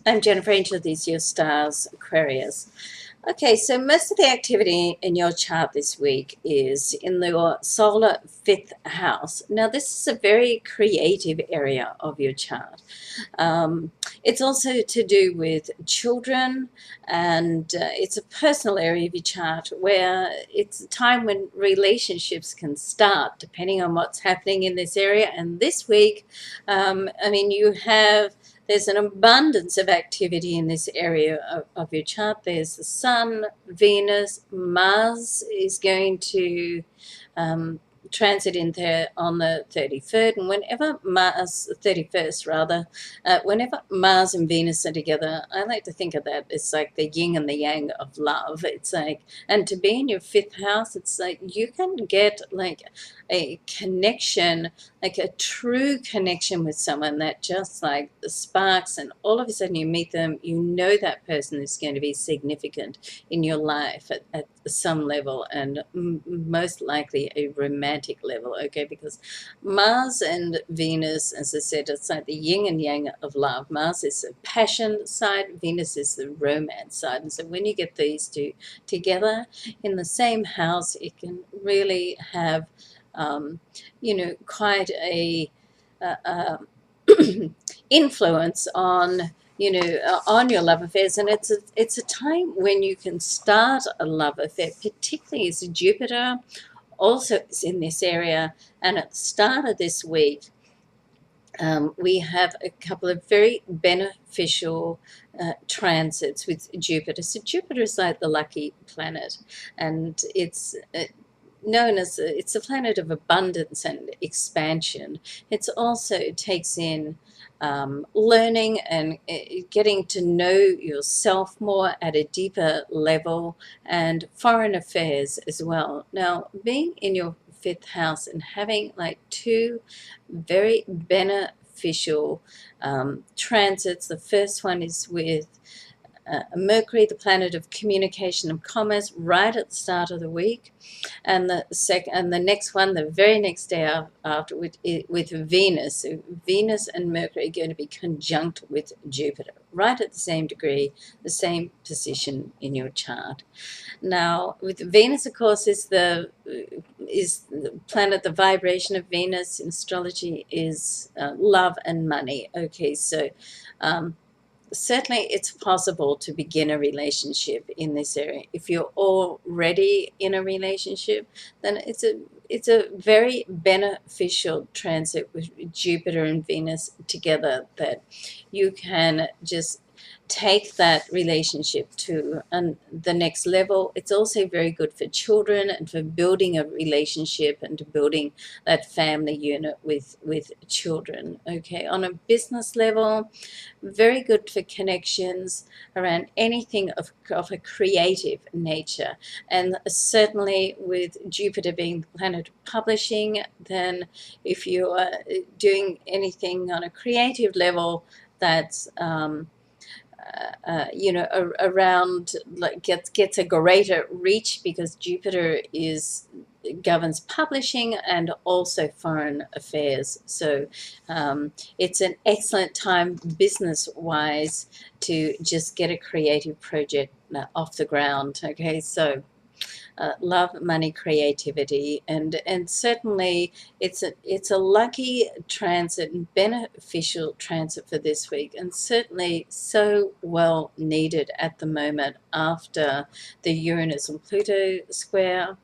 I'm Jennifer Angel. These are your stars, Aquarius. Okay, so most of the activity in your chart this week is in your solar fifth house. Now, this is a very creative area of your chart. Um, it's also to do with children, and it's a personal area of your chart where it's a time when relationships can start, depending on what's happening in this area. And this week, there's an abundance of activity in this area of your chart. There's the Sun, Venus, Mars is going to transit in there on the 33rd, and whenever Mars, 31st rather, whenever Mars and Venus are together, I like to think of that as like the yin and the yang of love. It's like, and to be in your fifth house, it's like you can get like a connection, like a true connection with someone that just like sparks, and all of a sudden you meet them, you know that person is going to be significant in your life at some level, and most likely a romantic level, okay? Because Mars and Venus, as I said, it's like the yin and yang of love. Mars is the passion side, Venus is the romance side. And so when you get these two together in the same house, it can really have quite a influence on on your love affairs. And it's a time when you can start a love affair, particularly as Jupiter also is in this area. And at the start of this week, we have a couple of very beneficial transits with Jupiter. So Jupiter is like the lucky planet, and it's known as it's a planet of abundance and expansion. It takes in learning and getting to know yourself more at a deeper level, and foreign affairs as well. Now, being in your fifth house and having like two very beneficial transits. The first one is with Mercury, the planet of communication and commerce, right at the start of the week, and the next one, the very next day after, with Venus. So Venus and Mercury are going to be conjunct with Jupiter, right at the same degree, the same position in your chart. Now, with Venus, of course, is the planet. The vibration of Venus in astrology is love and money. Okay, so certainly it's possible to begin a relationship in this area. If you're already in a relationship, then it's a very beneficial transit with Jupiter and Venus together, that you can just take that relationship to the next level. It's also very good for children and for building a relationship and to building that family unit with children. Okay, on a business level, very good for connections around anything of a creative nature. And certainly with Jupiter being the planet of publishing, then if you are doing anything on a creative level that's around, like gets a greater reach, because Jupiter governs publishing and also foreign affairs. So it's an excellent time business wise to just get a creative project off the ground. Okay, so love, money, creativity, and certainly it's a lucky transit and beneficial transit for this week, and certainly so well needed at the moment after the Uranus and Pluto square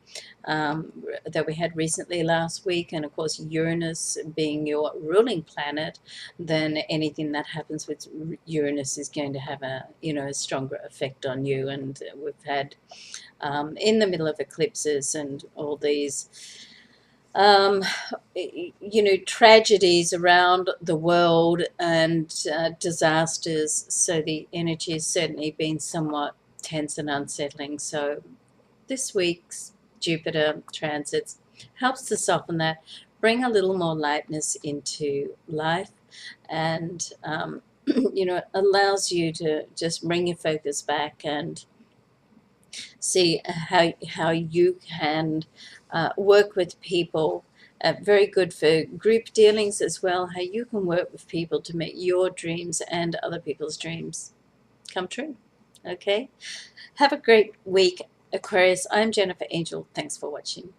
that we had recently last week. And of course, Uranus being your ruling planet, then anything that happens with Uranus is going to have a stronger effect on you. And we've had in the middle of eclipses and all these tragedies around the world, and disasters. So the energy has certainly been somewhat tense and unsettling. So this week's Jupiter transits helps to soften that, bring a little more lightness into life, and allows you to just bring your focus back and see how you can work with people Very good for group dealings as well, how you can work with people to make your dreams and other people's dreams come true. Okay? Have a great week, Aquarius. I'm Jennifer Angel. Thanks for watching.